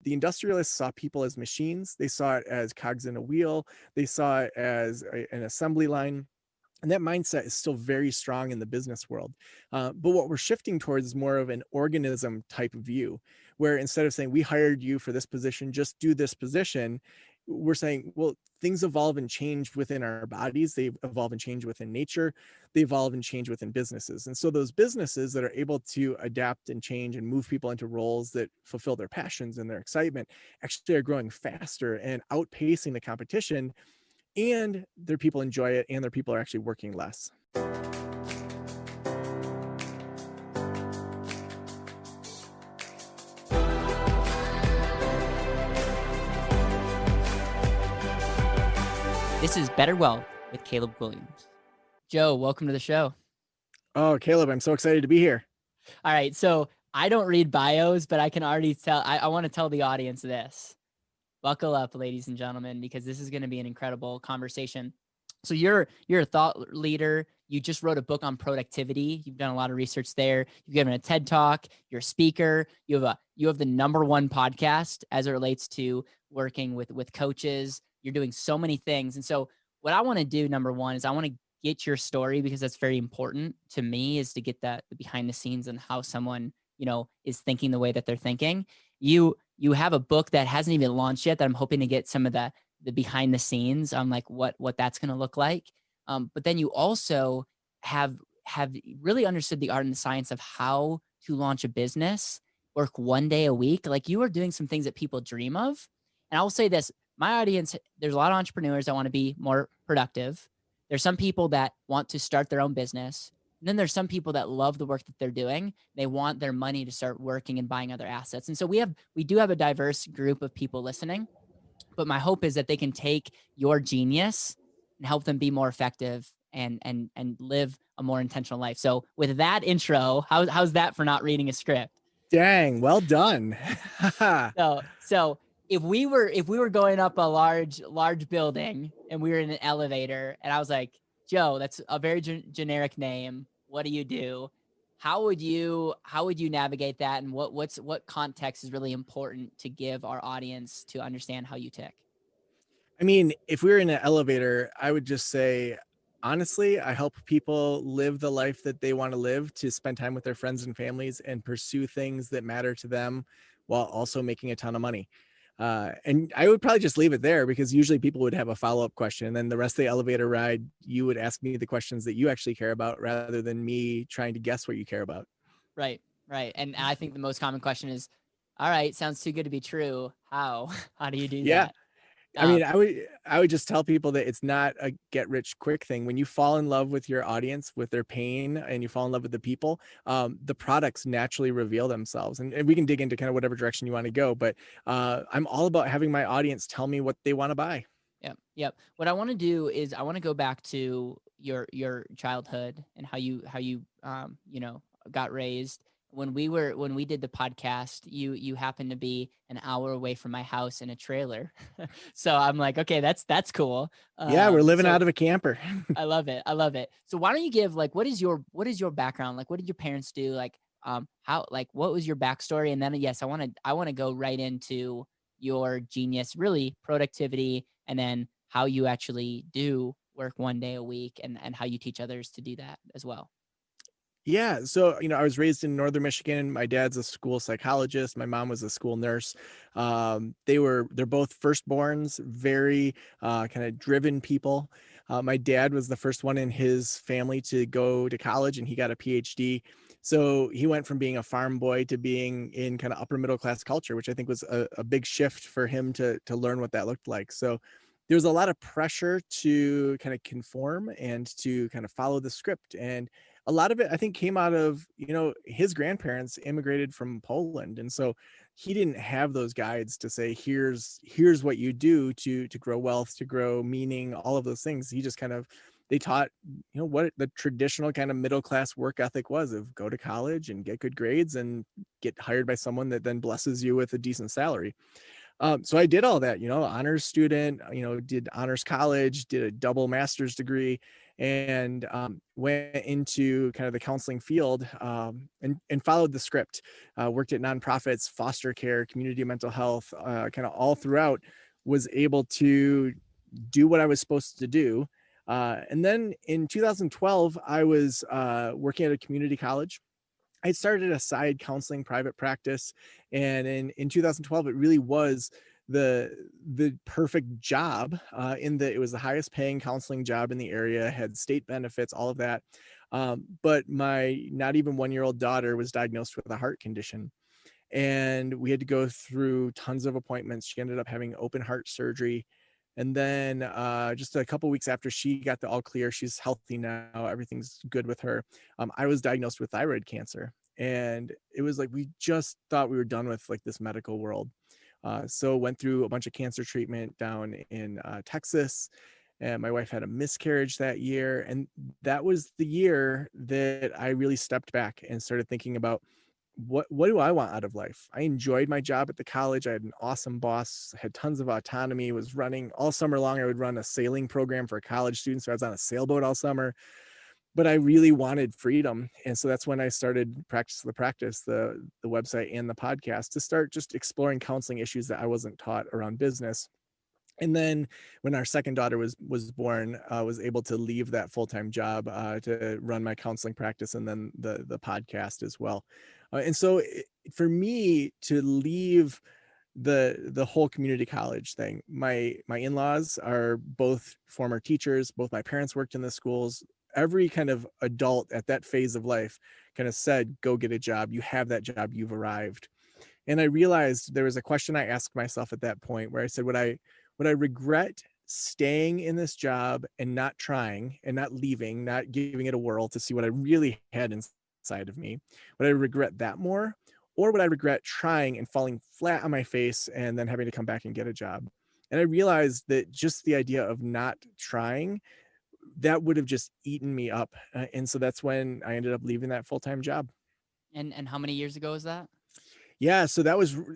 the industrialists saw people as machines. They saw it as cogs in a wheel. They saw it as an assembly line. And that mindset is still very strong in the business world. But what we're shifting towards is more of an organism type view, where instead of saying, we hired you for this position, just do this position, we're saying, well, things evolve and change within our bodies. They evolve and change within nature. They evolve and change within businesses. And so those businesses that are able to adapt and change and move people into roles that fulfill their passions and their excitement actually are growing faster and outpacing the competition, and their people enjoy it, and their people are actually working less. This is BetterWealth with Caleb Williams. Joe, welcome to the show. Oh, Caleb, I'm so excited to be here. All right, so I don't read bios, but I can already tell. I want to tell the audience this. Buckle up, ladies and gentlemen, because this is going to be an incredible conversation. So you're a thought leader. You just wrote a book on productivity. You've done a lot of research there. You've given a TED Talk. You're a speaker. You have the #1 podcast as it relates to working with coaches. You're doing so many things. And so what I want to do, number one, is I want to get your story, because that's very important to me, is to get the behind the scenes and how someone, is thinking the way that they're thinking. You have a book that hasn't even launched yet that I'm hoping to get some of the behind the scenes on, like what that's going to look like. But then you also have really understood the art and the science of how to launch a business, work one day a week. Like, you are doing some things that people dream of. And I will say this, my audience, there's a lot of entrepreneurs that want to be more productive. There's some people that want to start their own business. And then there's some people that love the work that they're doing. They want their money to start working and buying other assets. And so we do have a diverse group of people listening, but my hope is that they can take your genius and help them be more effective and live a more intentional life. So with that intro, how's that for not reading a script? Dang, well done. So if we were going up a large building and we were in an elevator and I was like, Joe, that's a very generic name. What do you do? How would you navigate that? And what context is really important to give our audience to understand how you tick? I mean, if we were in an elevator, I would just say, honestly, I help people live the life that they want to live, to spend time with their friends and families and pursue things that matter to them while also making a ton of money. And I would probably just leave it there, because usually people would have a follow-up question. And then the rest of the elevator ride, you would ask me the questions that you actually care about, rather than me trying to guess what you care about. Right. And I think the most common question is, all right, sounds too good to be true. How do you do that? I mean, I would just tell people that it's not a get rich quick thing. When you fall in love with your audience, with their pain, and you fall in love with the people, the products naturally reveal themselves. And we can dig into kind of whatever direction you want to go. But I'm all about having my audience tell me what they want to buy. Yep. What I want to do is I want to go back to your childhood and how you got raised. When we did the podcast, you happened to be an hour away from my house in a trailer. So I'm like, okay, that's cool. Yeah, we're living out of a camper. I love it. So why don't you give, like, what is your background? Like, what did your parents do? Like, what was your backstory? And then, yes, I want to go right into your genius, really productivity, and then how you actually do work one day a week, and how you teach others to do that as well. Yeah. So, I was raised in Northern Michigan. My dad's a school psychologist. My mom was a school nurse. They're both firstborns, very kind of driven people. My dad was the first one in his family to go to college, and he got a PhD. So he went from being a farm boy to being in kind of upper middle class culture, which I think was a big shift for him to learn what that looked like. So there was a lot of pressure to kind of conform and to kind of follow the script. And a lot of it, I think, came out of, his grandparents immigrated from Poland. And so he didn't have those guides to say, here's what you do to grow wealth, to grow meaning, all of those things. He just they taught, what the traditional kind of middle-class work ethic was, of go to college and get good grades and get hired by someone that then blesses you with a decent salary. So I did all that, honors student, did honors college, did a double master's degree. and went into kind of the counseling field, and followed the script. Worked at nonprofits, foster care, community mental health, kind of all throughout. Was able to do what I was supposed to do. And then in 2012, I was working at a community college. I started a side counseling private practice, and in 2012, it really was the perfect job, in that it was the highest paying counseling job in the area, had state benefits, all of that. But my not even 1 year old daughter was diagnosed with a heart condition, and we had to go through tons of appointments. She ended up having open heart surgery. And then just a couple weeks after she got the all clear, she's healthy now, everything's good with her. I was diagnosed with thyroid cancer. And it was like we just thought we were done with like this medical world. So went through a bunch of cancer treatment down in Texas. And my wife had a miscarriage that year. And that was the year that I really stepped back and started thinking about what do I want out of life? I enjoyed my job at the college. I had an awesome boss, had tons of autonomy, was running all summer long. I would run a sailing program for college students. So I was on a sailboat all summer, but I really wanted freedom. And so that's when I started the website and the podcast, to start just exploring counseling issues that I wasn't taught around business. And then when our second daughter was born, was able to leave that full-time job to run my counseling practice, and then the podcast as well. And so for me to leave the whole community college thing, my in-laws are both former teachers, both my parents worked in the schools. Every kind of adult at that phase of life kind of said, go get a job, you have that job, you've arrived. And I realized there was a question I asked myself at that point, where I said, would I regret staying in this job and not trying and not leaving, not giving it a whirl to see what I really had inside of me? Would I regret that more? Or would I regret trying and falling flat on my face and then having to come back and get a job? And I realized that just the idea of not trying, that would have just eaten me up. And so that's when I ended up leaving that full-time job. And how many years ago was that? Yeah, so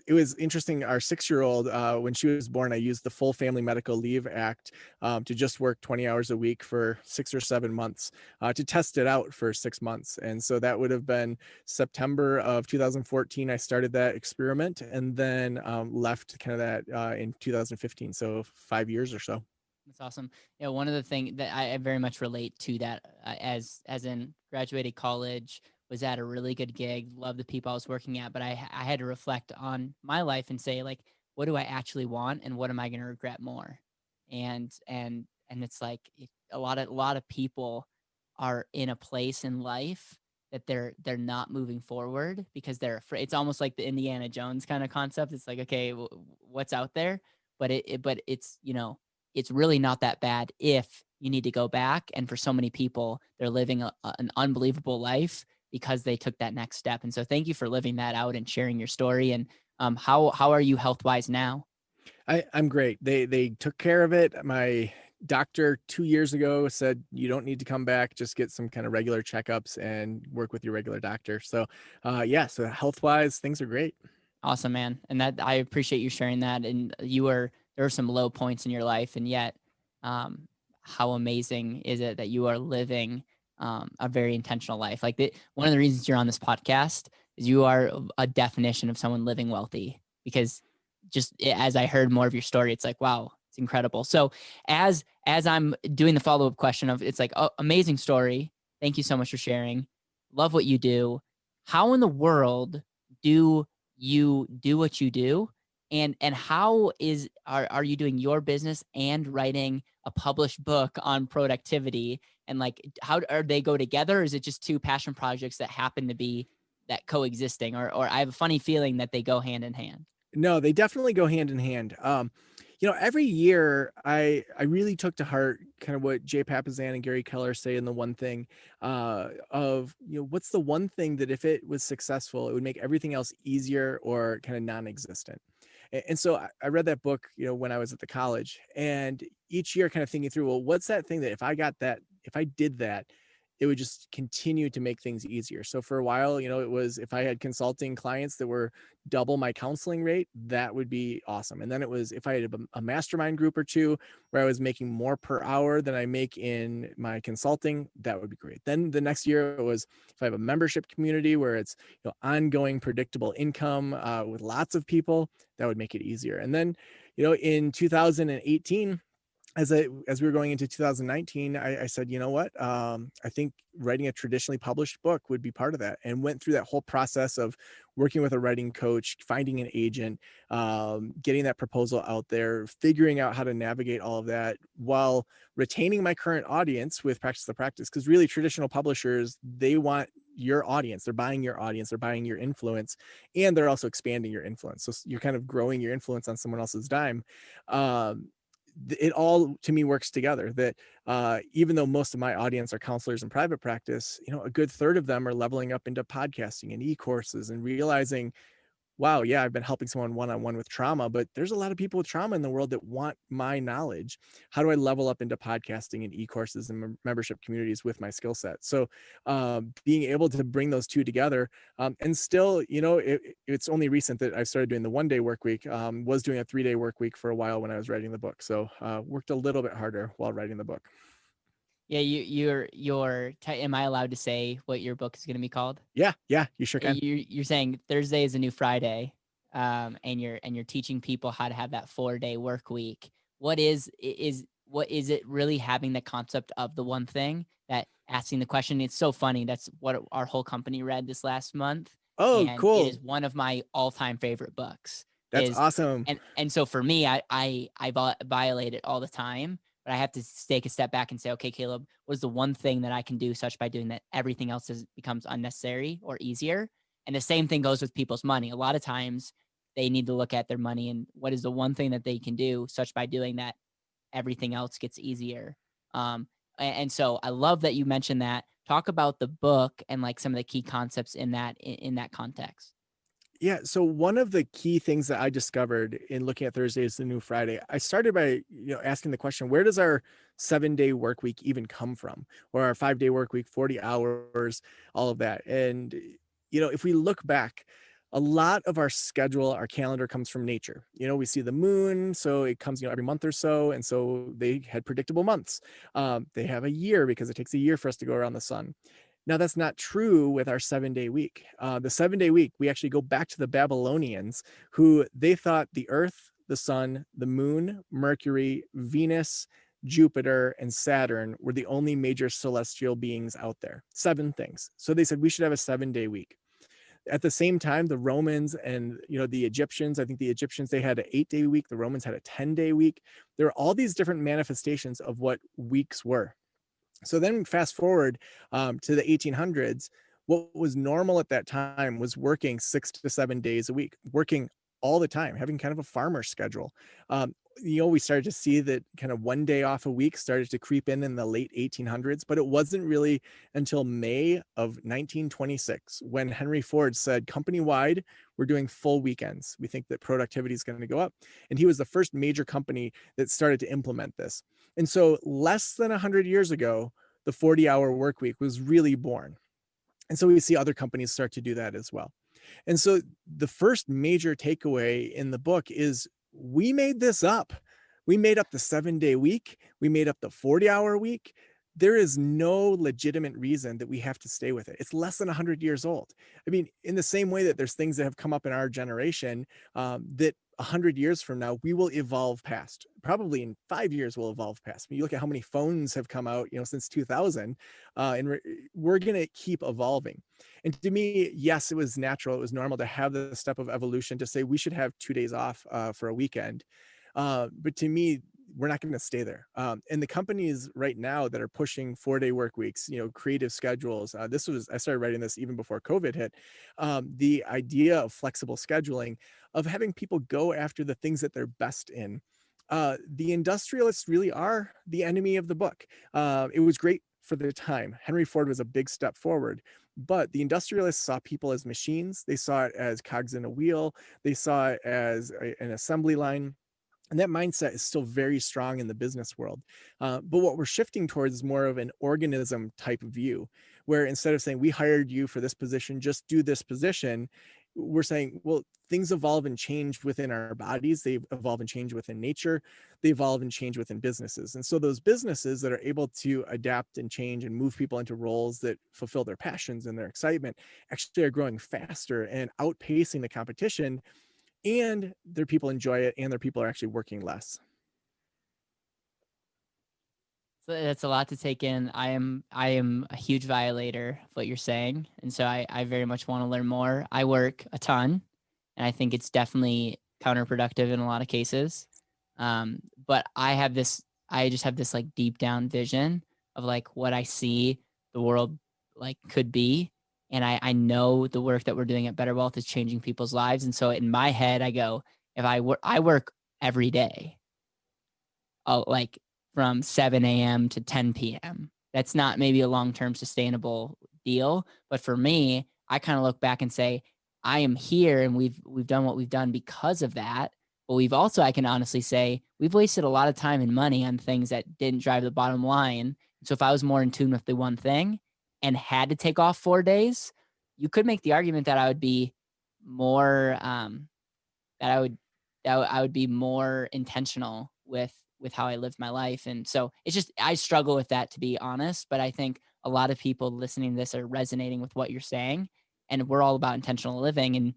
it was interesting. Our 6 year old, when she was born, I used the full Family Medical Leave Act, to just work 20 hours a week for 6 or 7 months, to test it out for 6 months. And so that would have been September of 2014. I started that experiment, and then left kind of that in 2015. So 5 years or so. That's awesome. Yeah, one of the things that I very much relate to that, as in graduated college, was at a really good gig, love the people I was working at, but I had to reflect on my life and say, like, what do I actually want and what am I going to regret more? And it's like a lot of people are in a place in life that they're not moving forward because they're afraid. It's almost like the Indiana Jones kind of concept. It's like, okay, what's out there? But it's, it's really not that bad if you need to go back. And for so many people, they're living an unbelievable life because they took that next step. And so thank you for living that out and sharing your story. And how are you health wise now? I'm great. They took care of it. My doctor 2 years ago said you don't need to come back, just get some kind of regular checkups and work with your regular doctor. So yeah, so health wise, things are great. Awesome, man. And that I appreciate you sharing that. And there were some low points in your life, and yet, um, how amazing is it that you are living a very intentional life? Like one of the reasons you're on this podcast is you are a definition of someone living wealthy. Because as I heard more of your story, it's like, wow, it's incredible. So as I'm doing the follow up question of, it's like, oh, amazing story. Thank you so much for sharing. Love what you do. How in the world do you do what you do, and how are you doing your business and writing a published book on productivity, and like how are they go together, or is it just two passion projects that happen to be that coexisting, or I have a funny feeling that they go hand in hand? No, they definitely go hand in hand. Every year I really took to heart kind of what Jay Papasan and Gary Keller say in the one thing, of, what's the one thing that if it was successful, it would make everything else easier or kind of non-existent. And so I read that book, when I was at the college, and each year kind of thinking through, well, what's that thing that if I did that, it would just continue to make things easier. So for a while, it was, if I had consulting clients that were double my counseling rate, that would be awesome. And then it was, if I had a mastermind group or two where I was making more per hour than I make in my consulting, that would be great. Then the next year it was, if I have a membership community where it's ongoing predictable income with lots of people, that would make it easier. And then in 2018, as we were going into 2019, I said, you know what? I think writing a traditionally published book would be part of that, and went through that whole process of working with a writing coach, finding an agent, getting that proposal out there, figuring out how to navigate all of that while retaining my current audience with Practice the Practice. Because really, traditional publishers, they want your audience, they're buying your audience, they're buying your influence, and they're also expanding your influence. So you're kind of growing your influence on someone else's dime. It all, to me, works together, that even though most of my audience are counselors in private practice, a good third of them are leveling up into podcasting and e-courses and realizing, wow, yeah, I've been helping someone one-on-one with trauma, but there's a lot of people with trauma in the world that want my knowledge. How do I level up into podcasting and e-courses and membership communities with my skill set? So being able to bring those two together, and still, it's only recent that I started doing the 1-day work week, was doing a 3-day work week for a while when I was writing the book. So worked a little bit harder while writing the book. Yeah, am I allowed to say what your book is going to be called? Yeah, you sure can. You're saying Thursday is a new Friday, and you're teaching people how to have that 4-day work week. What is it really, having the concept of the one thing, that asking the question? It's so funny. That's what our whole company read this last month, Oh, and it is cool. one of my all-time favorite books. That's Is awesome. and so for me, I violate it all the time, but I have to take a step back and say, okay, Caleb, what's the one thing that I can do such by doing that everything else becomes unnecessary or easier? And the same thing goes with people's money. A lot of times they need to look at their money and what is the one thing that they can do such by doing that everything else gets easier. And so I love that you mentioned that. Talk about the book and like some of the key concepts in that context. Yeah. So one of the key things that I discovered in looking at Thursday is the new Friday, I started by, asking the question, where does our 7-day work week even come from? Or our 5-day work week, 40 hours, all of that. And, if we look back, a lot of our schedule, our calendar comes from nature. We see the moon, so it comes, every month or so. And so they had predictable months. They have a year because it takes a year for us to go around the sun. Now, that's not true with our 7-day week. The 7-day week, we actually go back to the Babylonians, who they thought the Earth, the Sun, the Moon, Mercury, Venus, Jupiter, and Saturn were the only major celestial beings out there. 7 things. So they said we should have a 7-day week. At the same time, the Romans and the Egyptians, I think the Egyptians, they had an 8-day week. The Romans had a 10-day week. There are all these different manifestations of what weeks were. So then fast forward to the 1800s, what was normal at that time was working 6 to 7 days a week, working all the time, having kind of a farmer schedule. We started to see that kind of 1 day off a week started to creep in the late 1800s, but it wasn't really until May of 1926 when Henry Ford said, company-wide, we're doing full weekends. We think that productivity is going to go up. And he was the first major company that started to implement this. And so less than 100 years ago, the 40-hour work week was really born. And so we see other companies start to do that as well. And so the first major takeaway in the book is we made this up. We made up the 7-day week. We made up the 40-hour week. There is no legitimate reason that we have to stay with it. It's less than 100 years old. I mean, in the same way that there's things that have come up in our generation that 100 years from now, we will evolve past. Probably in 5 years, we'll evolve past. When you look at how many phones have come out, since 2000, and we're going to keep evolving. And to me, yes, it was natural. It was normal to have the step of evolution to say we should have 2 days off for a weekend. But to me, we're not going to stay there. And the companies right now that are pushing 4-day work weeks, creative schedules. I started writing this even before COVID hit. The idea of flexible scheduling, of having people go after the things that they're best in. The industrialists really are the enemy of the book. It was great for the time. Henry Ford was a big step forward, but the industrialists saw people as machines. They saw it as cogs in a wheel. They saw it as an assembly line. And that mindset is still very strong in the business world. But what we're shifting towards is more of an organism type of view, where instead of saying, we hired you for this position, just do this position, we're saying, well, things evolve and change within our bodies. They evolve and change within nature. They evolve and change within businesses. And so those businesses that are able to adapt and change and move people into roles that fulfill their passions and their excitement actually are growing faster and outpacing the competition, and their people enjoy it, and their people are actually working less. So that's a lot to take in. I am a huge violator of what you're saying, and so I very much want to learn more. I work a ton, and I think it's definitely counterproductive in a lot of cases. But I just have this like deep down vision of like what I see the world like could be, and I know the work that we're doing at BetterWealth is changing people's lives, and so in my head I go, if I work every day, like from 7 a.m. to 10 p.m. That's not maybe a long-term sustainable deal. But for me, I kind of look back and say, I am here and we've done what we've done because of that. But we've also, I can honestly say, we've wasted a lot of time and money on things that didn't drive the bottom line. So if I was more in tune with the one thing and had to take off 4 days, you could make the argument that I would be more that I would be more intentional with how I lived my life. And so it's just I struggle with that, to be honest. But I think a lot of people listening to this are resonating with what you're saying. And we're all about intentional living. And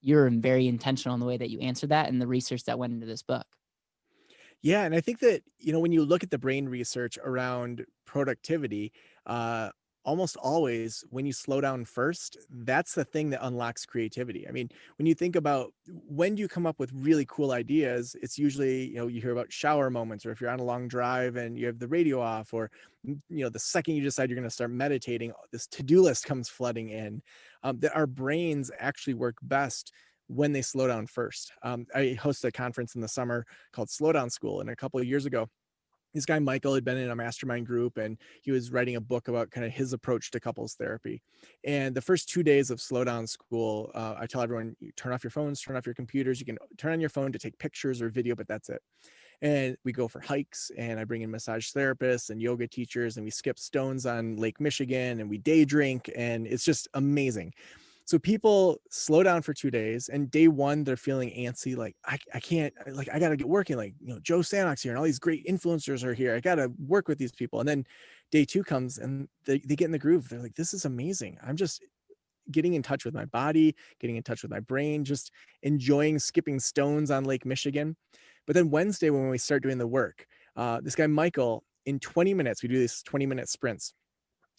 you're very intentional in the way that you answered that and the research that went into this book. Yeah, and I think that, when you look at the brain research around productivity, uh, almost always when you slow down first, that's the thing that unlocks creativity. I mean, when you think about when do you come up with really cool ideas, it's usually, you hear about shower moments, or if you're on a long drive and you have the radio off, or, the second you decide you're going to start meditating, this to-do list comes flooding in. That our brains actually work best when they slow down first. I host a conference in the summer called Slowdown School. And a couple of years ago, this guy Michael had been in a mastermind group, and he was writing a book about kind of his approach to couples therapy. And the first 2 days of Slowdown School, I tell everyone, you turn off your phones, turn off your computers. You can turn on your phone to take pictures or video, but that's it. And we go for hikes, and I bring in massage therapists and yoga teachers, and we skip stones on Lake Michigan, and we day drink, and it's just amazing. So people slow down for 2 days, and day one, they're feeling antsy. Like, I can't, like, I got to get working. Like, Joe Sanok's here and all these great influencers are here. I got to work with these people. And then day two comes, and they get in the groove. They're like, this is amazing. I'm just getting in touch with my body, getting in touch with my brain, just enjoying skipping stones on Lake Michigan. But then Wednesday, when we start doing the work, this guy, Michael, in 20 minutes, we do these 20-minute sprints.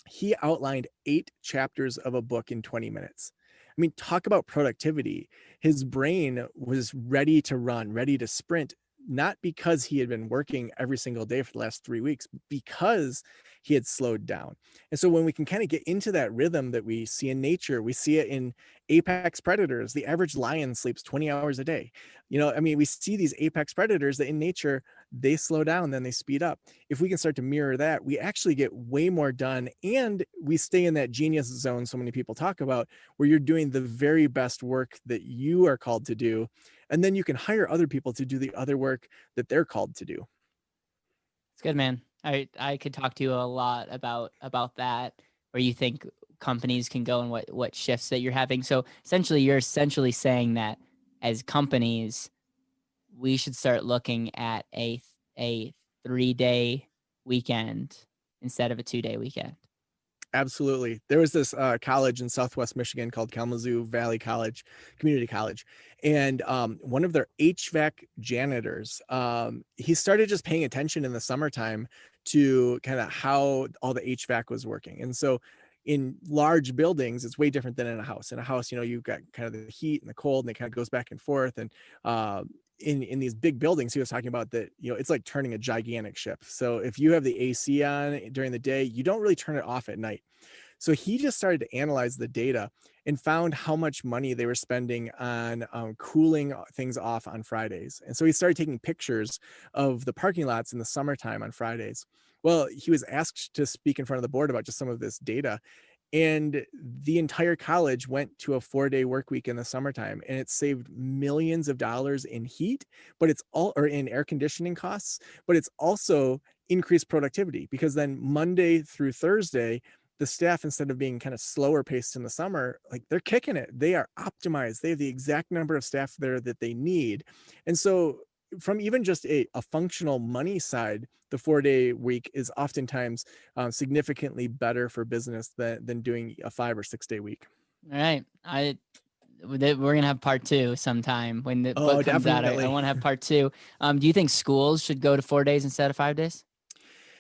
He outlined 8 chapters of a book in 20 minutes. I mean, talk about productivity. His brain was ready to run, ready to sprint, not because he had been working every single day for the last 3 weeks, because he had slowed down. And so when we can kind of get into that rhythm that we see in nature, we see it in apex predators. The average lion sleeps 20 hours a day. I mean, we see these apex predators that in nature, they slow down, then they speed up. If we can start to mirror that, we actually get way more done, and we stay in that genius zone so many people talk about, where you're doing the very best work that you are called to do, and then you can hire other people to do the other work that they're called to do. It's good, man. I could talk to you a lot about that, where you think companies can go and what shifts that you're having. So essentially, you're essentially saying that as companies, we should start looking at a 3-day weekend instead of a 2-day weekend. Absolutely. There was this college in Southwest Michigan called Kalamazoo Valley College, Community College. And one of their HVAC janitors, he started just paying attention in the summertime to kind of how all the HVAC was working. And so in large buildings, it's way different than in a house. In a house, you've got kind of the heat and the cold, and it kind of goes back and forth. And in these big buildings, he was talking about that, it's like turning a gigantic ship. So if you have the AC on during the day, you don't really turn it off at night. So he just started to analyze the data and found how much money they were spending on cooling things off on Fridays. And so he started taking pictures of the parking lots in the summertime on Fridays. Well, he was asked to speak in front of the board about just some of this data. And the entire college went to a 4-day work week in the summertime, and it saved millions of dollars in heat, but it's all, or in air conditioning costs, but it's also increased productivity, because then Monday through Thursday, the staff, instead of being kind of slower paced in the summer, like they're kicking it. They are optimized. They have the exact number of staff there that they need. And so from even just a functional money side, the 4-day week is oftentimes significantly better for business than doing a 5 or 6 day week. All right. We're going to have part 2 sometime when the book Oh, comes out. I definitely. want to have part 2. Do you think schools should go to 4 days instead of 5 days?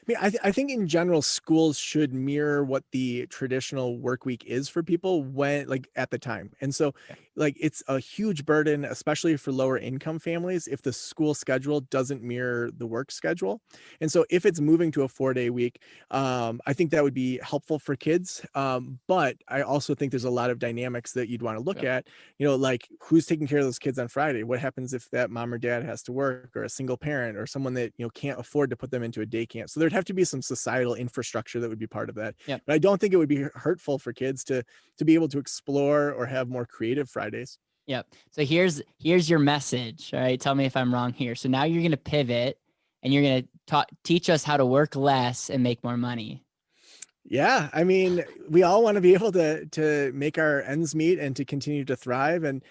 I mean, I think in general, schools should mirror what the traditional work week is for people when, like, at the time. And so, Okay. like, it's a huge burden, especially for lower income families, if the school schedule doesn't mirror the work schedule. And so, if it's moving to a 4-day week, I think that would be helpful for kids. But I also think there's a lot of dynamics that you'd want to look Yep. at, like who's taking care of those kids on Friday? What happens if that mom or dad has to work, or a single parent, or someone that, can't afford to put them into a day camp? So there'd have to be some societal infrastructure that would be part of that. Yep. But I don't think it would be hurtful for kids to be able to explore or have more creative Fridays. Yep. So here's your message. All right. Tell me if I'm wrong here. So now you're going to pivot and you're going to teach us how to work less and make more money. Yeah, I mean, we all want to be able to make our ends meet and to continue to thrive. And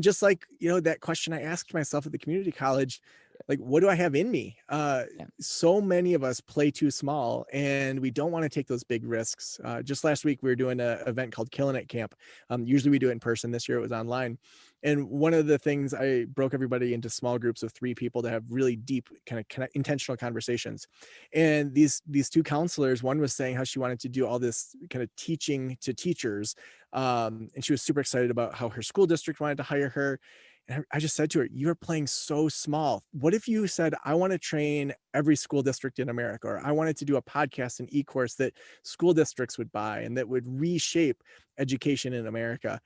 just like, that question I asked myself at the community college, like, what do I have in me? Yeah. So many of us play too small, and we don't want to take those big risks. Just last week, we were doing an event called Killing It Camp. Usually we do it in person. This year it was online. And one of the things, I broke everybody into small groups of 3 people to have really deep kind of intentional conversations. And these 2 counselors, one was saying how she wanted to do all this kind of teaching to teachers. And she was super excited about how her school district wanted to hire her. And I just said to her, you're playing so small. What if you said, I want to train every school district in America, or I wanted to do a podcast and e-course that school districts would buy and that would reshape education in America?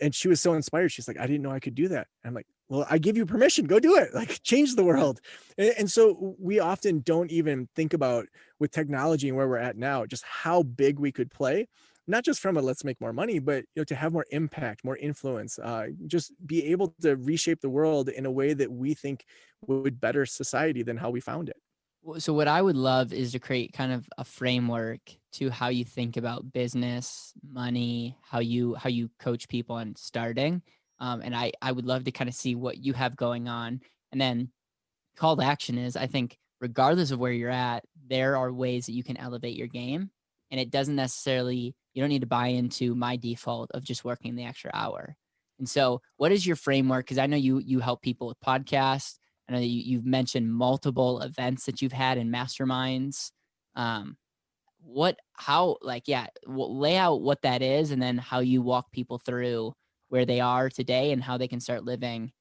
And she was so inspired. She's like, I didn't know I could do that. And I'm like, well, I give you permission, go do it, like change the world. And so we often don't even think about, with technology and where we're at now, just how big we could play, not just from a let's make more money, but to have more impact, more influence, just be able to reshape the world in a way that we think would better society than how we found it. So what I would love is to create kind of a framework to how you think about business, money, how you coach people on starting. And I would love to kind of see what you have going on. And then call to action is, I think, regardless of where you're at, there are ways that you can elevate your game. And it doesn't necessarily, you don't need to buy into my default of just working the extra hour. And so what is your framework? Because I know you help people with podcasts. I know that you've mentioned multiple events that you've had in masterminds. Um, lay out what that is, and then how you walk people through where they are today and how they can start living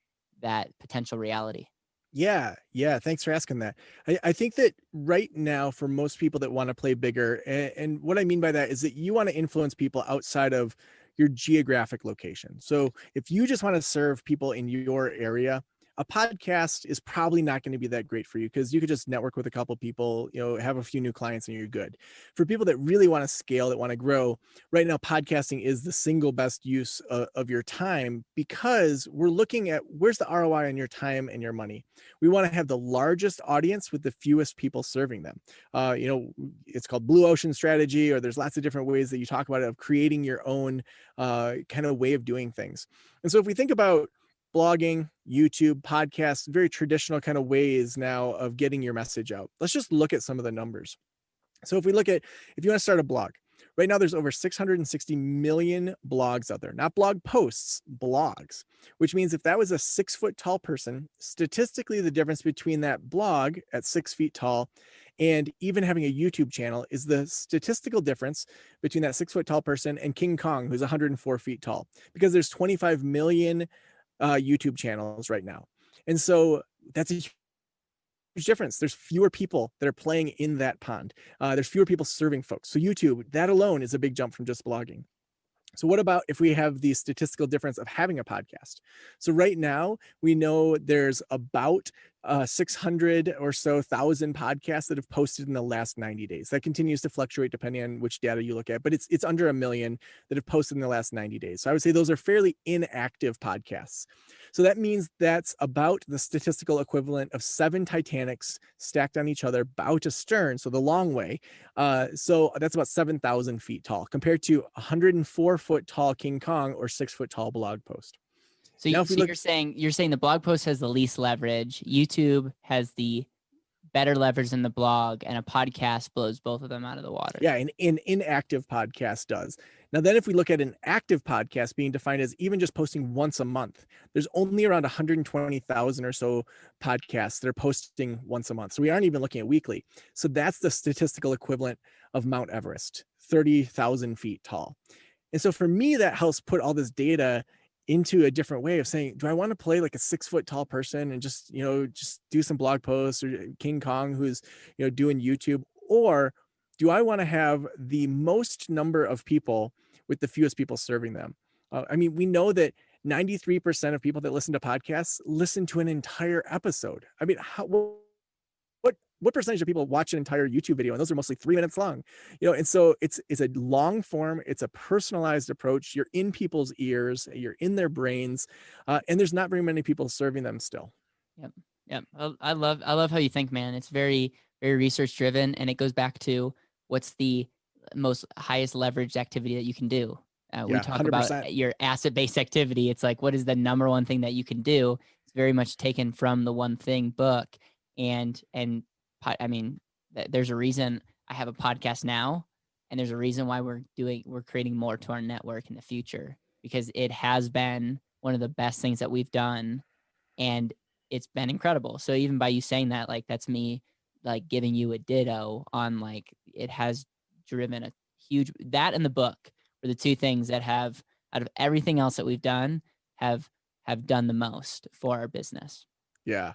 that potential reality. Yeah. Yeah. Thanks for asking that. I think that right now, for most people that want to play bigger, and what I mean by that is that you want to influence people outside of your geographic location. So if you just want to serve people in your area, a podcast is probably not going to be that great for you, because you could just network with a couple people, have a few new clients, and you're good. For people that really want to scale, that want to grow, right now, podcasting is the single best use of your time, because we're looking at where's the ROI on your time and your money. We want to have the largest audience with the fewest people serving them. It's called blue ocean strategy, or there's lots of different ways that you talk about it, of creating your own kind of way of doing things. And so if we think about blogging, YouTube, podcasts, very traditional kind of ways now of getting your message out, let's just look at some of the numbers. So if you want to start a blog, right now there's over 660 million blogs out there, not blog posts, blogs, which means if that was a 6-foot tall person, statistically, the difference between that blog at 6 feet tall and even having a YouTube channel is the statistical difference between that 6-foot tall person and King Kong, who's 104 feet tall, because there's 25 million YouTube channels right now. And so that's a huge difference. There's fewer people that are playing in that pond. There's fewer people serving folks. So YouTube, that alone is a big jump from just blogging. So what about if we have the statistical difference of having a podcast? So right now we know there's about 600 or so thousand podcasts that have posted in the last 90 days. That continues to fluctuate depending on which data you look at, but it's under a million that have posted in the last 90 days. So I would say those are fairly inactive podcasts. So that means that's about the statistical equivalent of 7 Titanics stacked on each other, bow to stern, so the long way. So that's about 7,000 feet tall compared to 104-foot tall King Kong or 6-foot tall blog post. So, Now, if we so look, you're saying the blog post has the least leverage, YouTube has the better leverage than the blog, and a podcast blows both of them out of the water. yeah, an inactive podcast does. Now, then if we look at an active podcast being defined as even just posting once a month, there's only around 120,000 or so podcasts that are posting once a month. So we aren't even looking at weekly. So that's the statistical equivalent of Mount Everest, 30,000 feet tall. And so for me, that helps put all this data into a different way of saying, do I want to play like a 6-foot tall person and just, just do some blog posts, or King Kong who's, doing YouTube? Or do I want to have the most number of people with the fewest people serving them? I mean, we know that 93% of people that listen to podcasts listen to an entire episode. I mean, what percentage of people watch an entire YouTube video? And those are mostly 3 minutes long, and so it's a long form, it's a personalized approach. You're in people's ears, you're in their brains, and there's not very many people serving them still. Yep. Yep. I love how you think, man. It's very, very research driven, and it goes back to what's the most highest leveraged activity that you can do. We Yeah, talk about 100%. your asset-based activity. It's like, what is the number one thing that you can do? It's very much taken from the One Thing book, and I mean, there's a reason I have a podcast now, and there's a reason why we're creating more to our network in the future, because it has been one of the best things that we've done, and it's been incredible. So even by you saying that, like, that's me like giving you a ditto on, like, it has driven a huge, that and the book are the two things that have, out of everything else that we've done, have done the most for our business. Yeah.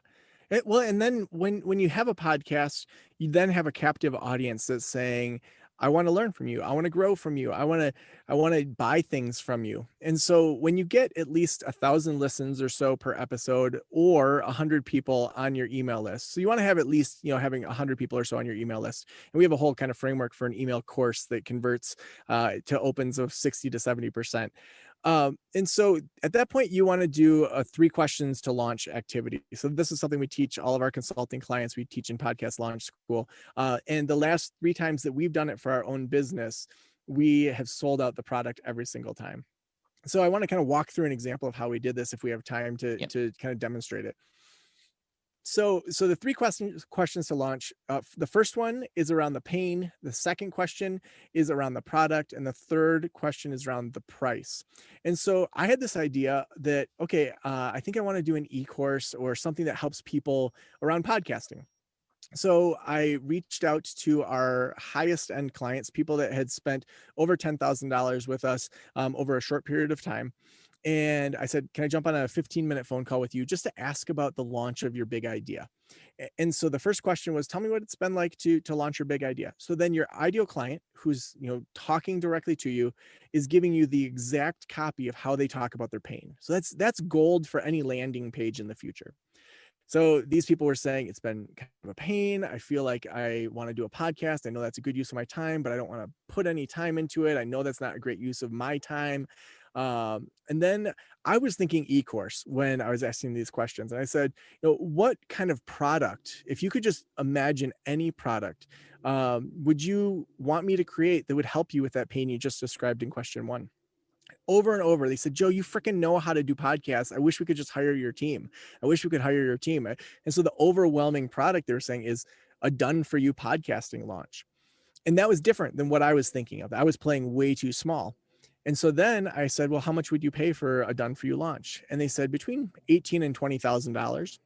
Well, and then when you have a podcast, you then have a captive audience that's saying, I want to learn from you. I want to grow from you. I want to buy things from you. And so when you get at least 1,000 listens or so per episode, or 100 people on your email list. So you want to have at least, having 100 people or so on your email list. And we have a whole kind of framework for an email course that converts to opens of 60 to 70%. And so at that point, you want to do a 3 questions to launch activity. So this is something we teach all of our consulting clients. We teach in Podcast Launch School. And the last 3 times that we've done it for our own business, we have sold out the product every single time. So I want to kind of walk through an example of how we did this if we have time to Yep. kind of demonstrate it. So the 3 questions to launch. The first one is around the pain. The second question is around the product, and the third question is around the price. And so I had this idea that, okay, I think I want to do an e-course or something that helps people around podcasting. So I reached out to our highest end clients, people that had spent over $10,000 with us over a short period of time. And I said, can I jump on a 15-minute phone call with you just to ask about the launch of your big idea? And so the first question was, tell me what it's been like to launch your big idea. So then your ideal client, who's talking directly to you, is giving you the exact copy of how they talk about their pain. So that's gold for any landing page in the future. So these people were saying, it's been kind of a pain. I feel like I want to do a podcast. I know that's a good use of my time, but I don't want to put any time into it. I know that's not a great use of my time. And then I was thinking e-course when I was asking these questions. And I said, what kind of product, if you could just imagine any product, would you want me to create that would help you with that pain you just described in question 1? Over and over, they said, Joe, you freaking know how to do podcasts. I wish we could just hire your team. I wish we could hire your team. And so the overwhelming product they were saying is a done for you podcasting launch. And that was different than what I was thinking of. I was playing way too small. And so then I said, well, how much would you pay for a done for you launch? And they said between $18,000 and $20,000.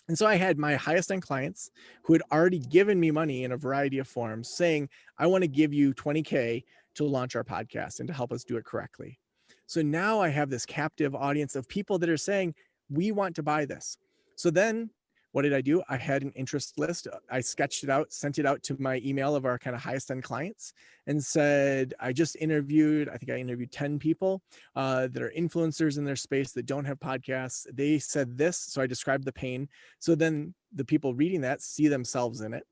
And so I had my highest end clients who had already given me money in a variety of forms saying, I want to give you 20K to launch our podcast and to help us do it correctly. So now I have this captive audience of people that are saying, we want to buy this. So then What did I do? I had an interest list. I sketched it out, sent it out to my email of our kind of highest end clients, and said, I just interviewed, I think I interviewed 10 people that are influencers in their space that don't have podcasts. They said this. So I described the pain. So then the people reading that see themselves in it.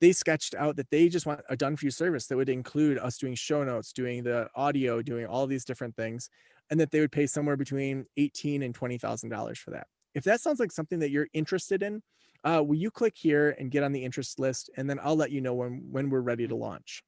They sketched out that they just want a done for you service that would include us doing show notes, doing the audio, doing all these different things, and that they would pay somewhere between $18,000 and $20,000 for that. If that sounds like something that you're interested in, will you click here and get on the interest list, and then I'll let you know when we're ready to launch.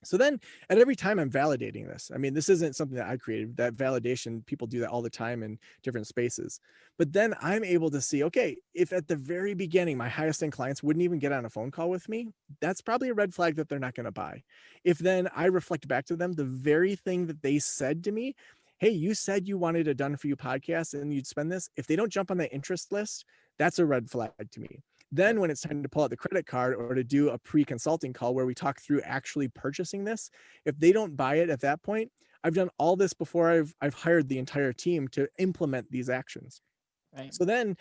So then at every time I'm validating this. I mean, this isn't something that I created. That validation, people do that all the time in different spaces. But then I'm able to see, okay, if at the very beginning my highest end clients wouldn't even get on a phone call with me, that's probably a red flag that they're not going to buy. If then I reflect back to them the very thing that they said to me, hey, you said you wanted a done for you podcast and you'd spend this. If they don't jump on that interest list, that's a red flag to me. Then when it's time to pull out the credit card or to do a pre-consulting call where we talk through actually purchasing this, if they don't buy it at that point, I've done all this before I've hired the entire team to implement these actions. Right. So then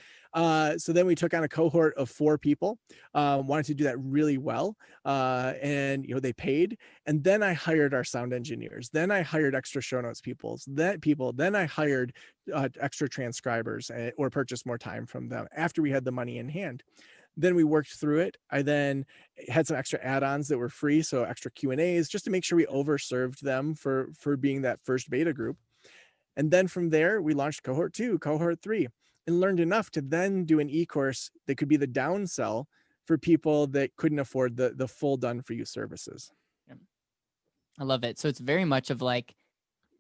we took on a cohort of 4 people, wanted to do that really well. And, they paid. And then I hired our sound engineers. Then I hired extra show notes people. Then I hired extra transcribers or purchased more time from them after we had the money in hand. Then we worked through it. I then had some extra add-ons that were free. So extra Q&As just to make sure we overserved them for being that first beta group. And then from there, we launched cohort 2, cohort 3, and learned enough to then do an e-course that could be the downsell for people that couldn't afford the full done for you services. Yeah. I love it. So it's very much of like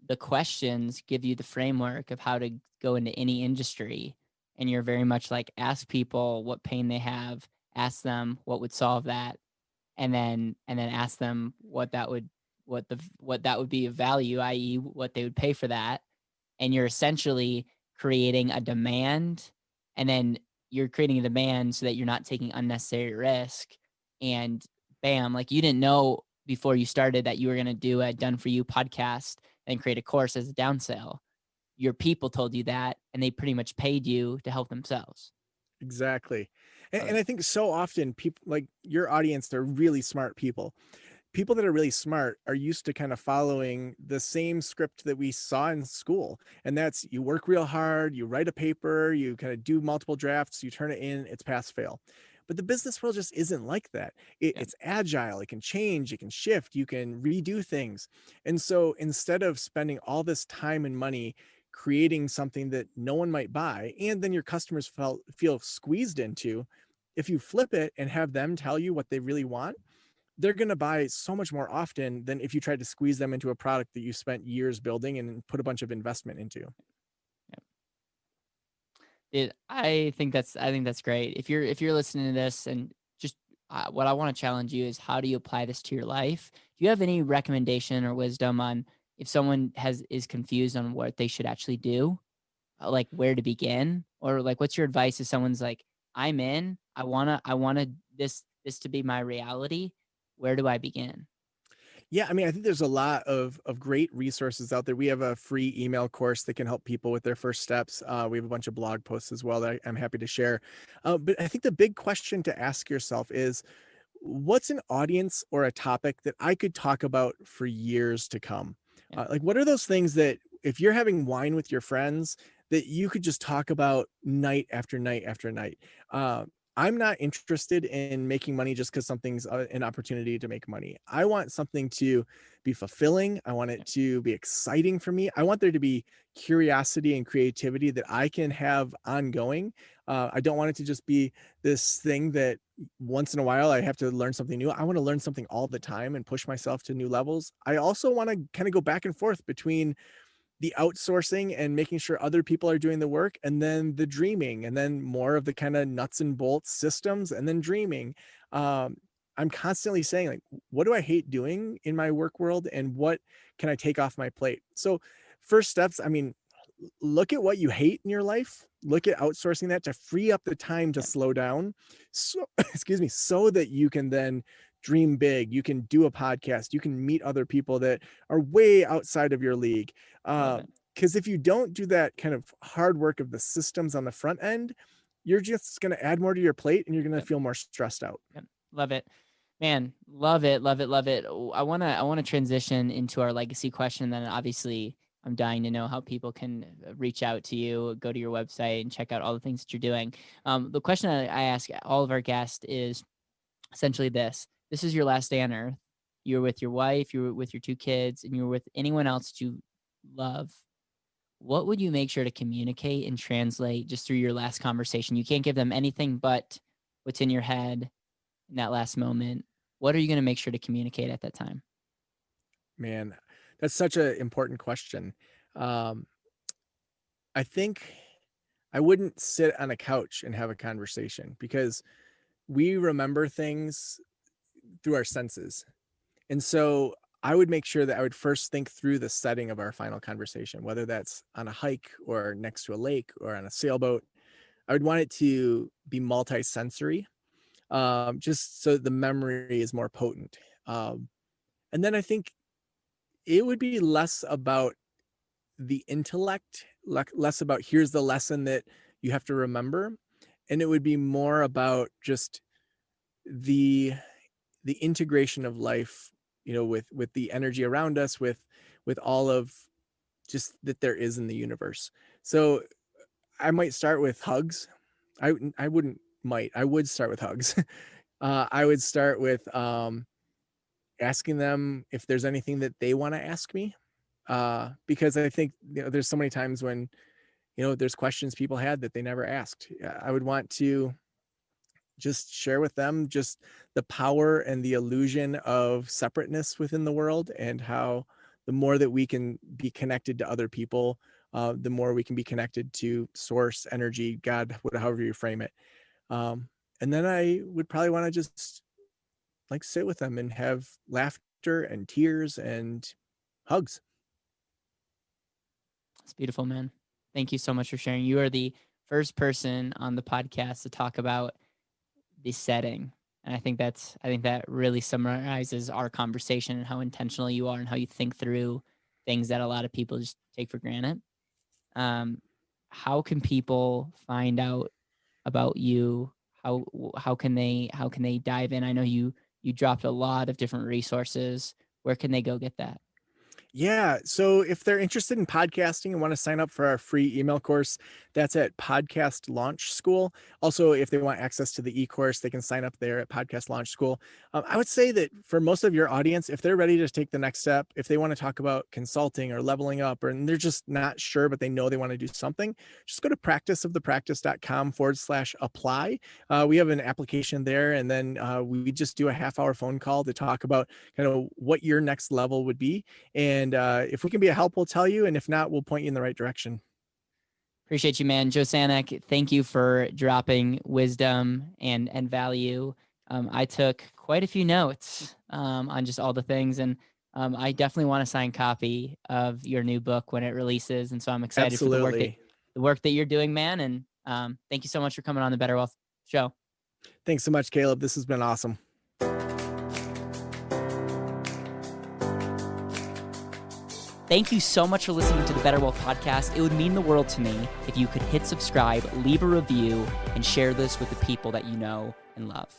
the questions give you the framework of how to go into any industry. And you're very much like, ask people what pain they have, ask them what would solve that, and then ask them what that would be of value, i.e. what they would pay for that. And you're essentially creating a demand, and then you're creating a demand so that you're not taking unnecessary risk. And bam, like you didn't know before you started that you were going to do a done for you podcast and create a course as a downsell. Your people told you that, and they pretty much paid you to help themselves. Exactly. And I think so often people like your audience, they're really smart people. People that are really smart are used to kind of following the same script that we saw in school. And that's you work real hard, you write a paper, you kind of do multiple drafts, you turn it in, it's pass fail. But the business world just isn't like that. It's agile, it can change, it can shift, you can redo things. And so instead of spending all this time and money creating something that no one might buy, and then your customers feel squeezed into, if you flip it and have them tell you what they really want, they're going to buy so much more often than if you tried to squeeze them into a product that you spent years building and put a bunch of investment into. I think that's great. If you're listening to this, and just what I want to challenge you is, how do you apply this to your life? Do you have any recommendation or wisdom on if someone is confused on what they should actually do, like where to begin, or like what's your advice if someone's like, I'm in, I wanna this to be my reality. Where do I begin? Yeah, I mean, I think there's a lot of great resources out there. We have a free email course that can help people with their first steps. We have a bunch of blog posts as well that I'm happy to share. But I think the big question to ask yourself is, what's an audience or a topic that I could talk about for years to come? Yeah. Like, what are those things that if you're having wine with your friends, that you could just talk about night after night after night? I'm not interested in making money just because something's an opportunity to make money. I want something to be fulfilling. I want it to be exciting for me. I want there to be curiosity and creativity that I can have ongoing. I don't want it to just be this thing that once in a while I have to learn something new. I want to learn something all the time and push myself to new levels. I also want to kind of go back and forth between the outsourcing and making sure other people are doing the work, and then the dreaming, and then more of the kind of nuts and bolts systems, and then dreaming. I'm constantly saying, like, what do I hate doing in my work world, and what can I take off my plate? So first steps, I mean, look at what you hate in your life, look at outsourcing that to free up the time to Yeah. slow down, so excuse me, so that you can then dream big, you can do a podcast, you can meet other people that are way outside of your league. Love it. Because if you don't do that kind of hard work of the systems on the front end, you're just going to add more to your plate and you're going to feel more stressed out. Yep. Love it, man. Love it. Love it. Love it. I want to transition into our legacy question. Then obviously I'm dying to know how people can reach out to you, go to your website and check out all the things that you're doing. The question I ask all of our guests is essentially this. This is your last day on earth. You're with your wife, you're with your 2 kids, and you're with anyone else that you love. What would you make sure to communicate and translate just through your last conversation? You can't give them anything but what's in your head in that last moment. What are you going to make sure to communicate at that time? Man, that's such an important question. Um, I think I wouldn't sit on a couch and have a conversation, because we remember things through our senses. And so I would make sure that I would first think through the setting of our final conversation, whether that's on a hike or next to a lake or on a sailboat. I would want it to be multi-sensory, just so the memory is more potent. And then I think it would be less about the intellect, less about here's the lesson that you have to remember. And it would be more about just the integration of life, with the energy around us, with all of just that there is in the universe. So I might start with hugs. I wouldn't might I would start with hugs. I would start with asking them if there's anything that they want to ask me, because I think there's so many times when there's questions people had that they never asked. I would want to just share with them just the power and the illusion of separateness within the world, and how the more that we can be connected to other people, the more we can be connected to source, energy, God, however you frame it. And then I would probably want to just like sit with them and have laughter and tears and hugs. It's beautiful, man. Thank you so much for sharing. You are the first person on the podcast to talk about the setting. And I think that really summarizes our conversation and how intentional you are and how you think through things that a lot of people just take for granted. How can people find out about you? How can they dive in? I know you dropped a lot of different resources. Where can they go get that? Yeah. So if they're interested in podcasting and want to sign up for our free email course, that's at Podcast Launch School. Also, if they want access to the e-course, they can sign up there at Podcast Launch School. I would say that for most of your audience, if they're ready to take the next step, if they want to talk about consulting or leveling up, and they're just not sure, but they know they want to do something, just go to practiceofthepractice.com/apply. We have an application there, and then we just do a half-hour phone call to talk about kind of what your next level would be. And if we can be a help, we'll tell you. And if not, we'll point you in the right direction. Appreciate you, man. Joe Sanok, thank you for dropping wisdom and value. I took quite a few notes on just all the things. And I definitely want a signed copy of your new book when it releases. And so I'm excited Absolutely. for the work that you're doing, man. And thank you so much for coming on the BetterWealth show. Thanks so much, Caleb. This has been awesome. Thank you so much for listening to the BetterWealth podcast. It would mean the world to me if you could hit subscribe, leave a review, and share this with the people that you know and love.